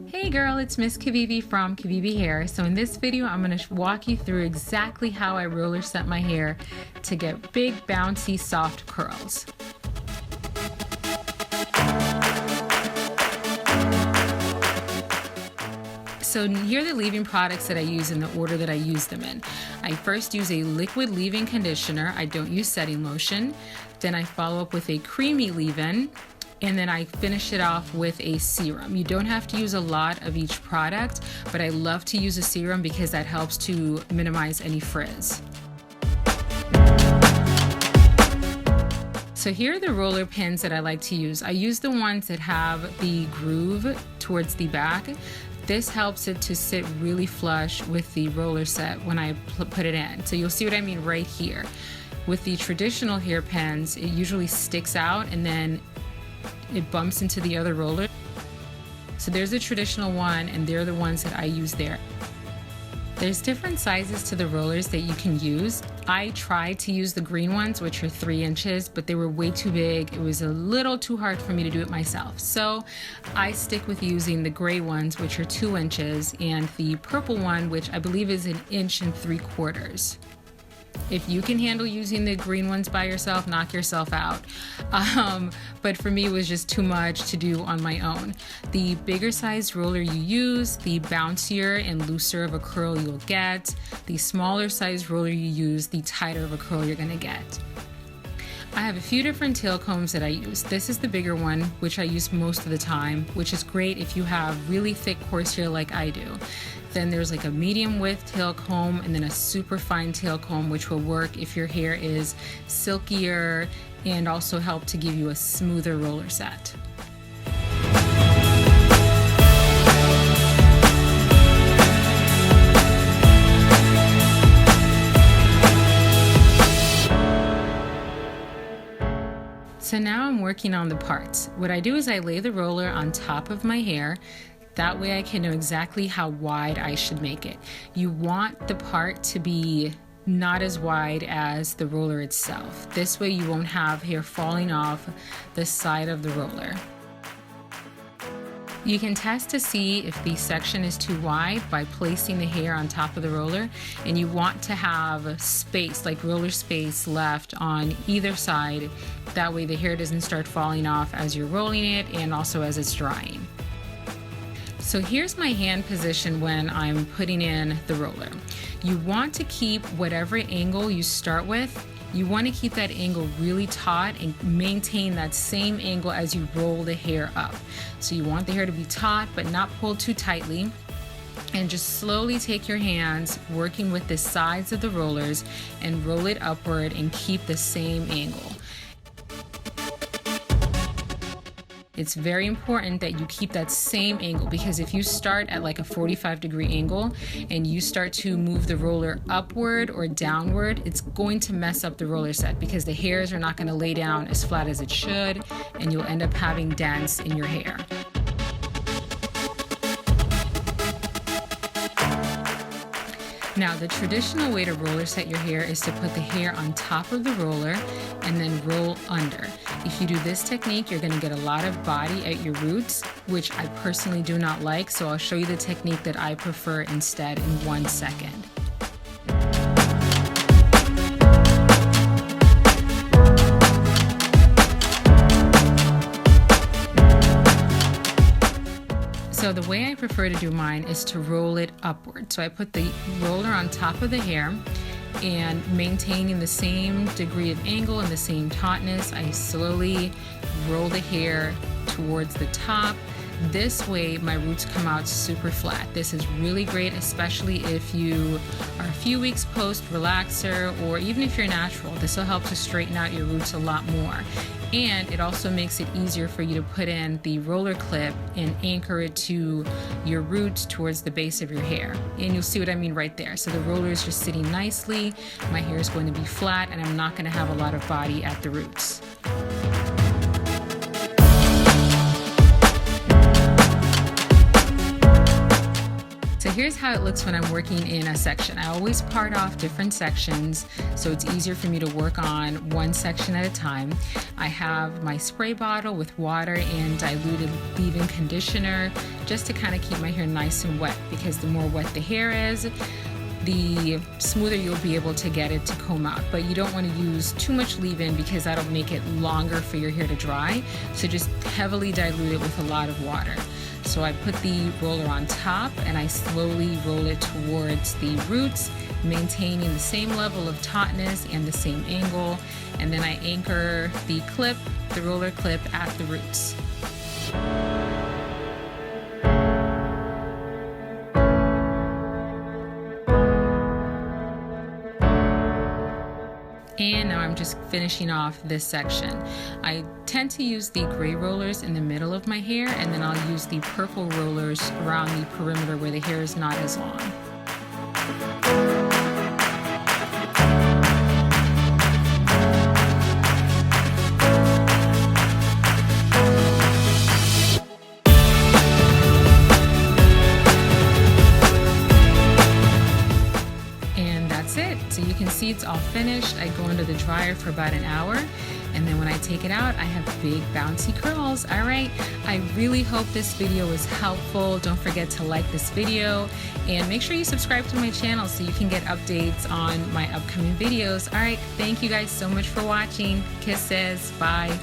Hey girl, it's Miss Kavivi from Kavivi Hair. So in this video, I'm going to walk you through exactly how I roller set my hair to get big, bouncy, soft curls. So here are the leave-in products that I use in the order that I use them in. I first use a liquid leave-in conditioner. I don't use setting lotion. Then I follow up with a creamy leave-in. And then I finish it off with a serum. You don't have to use a lot of each product, but I love to use a serum because that helps to minimize any frizz. So here are the roller pins that I like to use. I use the ones that have the groove towards the back. This helps it to sit really flush with the roller set when I put it in. So you'll see what I mean right here. With the traditional hair pins, it usually sticks out and then it bumps into the other roller. So there's a traditional one and they're the ones that I use there. There's different sizes to the rollers that you can use. I tried to use the green ones, which are 3 inches, but they were way too big. It was a little too hard for me to do it myself. So I stick with using the gray ones, which are 2 inches, and the purple one, which I believe is 1 3/4 inches. If you can handle using the green ones by yourself, knock yourself out. But for me, it was just too much to do on my own. The bigger size roller you use, the bouncier and looser of a curl you'll get. The smaller size roller you use, the tighter of a curl you're gonna get. I have a few different tail combs that I use. This is the bigger one, which I use most of the time, which is great if you have really thick coarse hair like I do. Then there's like a medium width tail comb and then a super fine tail comb, which will work if your hair is silkier and also help to give you a smoother roller set. So now I'm working on the parts. What I do is I lay the roller on top of my hair. That way I can know exactly how wide I should make it. You want the part to be not as wide as the roller itself. This way you won't have hair falling off the side of the roller. You can test to see if the section is too wide by placing the hair on top of the roller, and you want to have space, like roller space, left on either side. That way the hair doesn't start falling off as you're rolling it and also as it's drying. So here's my hand position when I'm putting in the roller. You want to keep whatever angle you start with, you want to keep that angle really taut and maintain that same angle as you roll the hair up. So you want the hair to be taut but not pulled too tightly. And just slowly take your hands, working with the sides of the rollers, and roll it upward and keep the same angle. It's very important that you keep that same angle, because if you start at like a 45-degree angle and you start to move the roller upward or downward, it's going to mess up the roller set because the hairs are not going to lay down as flat as it should, and you'll end up having dents in your hair. Now, the traditional way to roller set your hair is to put the hair on top of the roller and then roll under. If you do this technique, you're going to get a lot of body at your roots, which I personally do not like, so I'll show you the technique that I prefer instead in 1 second. So the way I prefer to do mine is to roll it upward. So I put the roller on top of the hair, and maintaining the same degree of angle and the same tautness, I slowly roll the hair towards the top. This way my roots come out super flat. This is really great, especially if you are a few weeks post relaxer, or even if you're natural. This will help to straighten out your roots a lot more. And it also makes it easier for you to put in the roller clip and anchor it to your roots towards the base of your hair. And you'll see what I mean right there. So the roller is just sitting nicely, my hair is going to be flat, and I'm not going to have a lot of body at the roots. So here's how it looks when I'm working in a section. I always part off different sections so it's easier for me to work on one section at a time. I have my spray bottle with water and diluted leave-in conditioner just to kind of keep my hair nice and wet, because the more wet the hair is, the smoother you'll be able to get it to comb out. But you don't want to use too much leave-in because that'll make it longer for your hair to dry. So just heavily dilute it with a lot of water. So I put the roller on top and I slowly roll it towards the roots, maintaining the same level of tautness and the same angle. And then I anchor the clip, the roller clip, at the roots. And now I'm just finishing off this section. I tend to use the gray rollers in the middle of my hair, and then I'll use the purple rollers around the perimeter where the hair is not as long. So you can see it's all finished. I go under the dryer for about an hour, and then when I take it out, I have big bouncy curls. All right, I really hope this video was helpful. Don't forget to like this video and make sure you subscribe to my channel so you can get updates on my upcoming videos. All right, thank you guys so much for watching. Kisses, bye.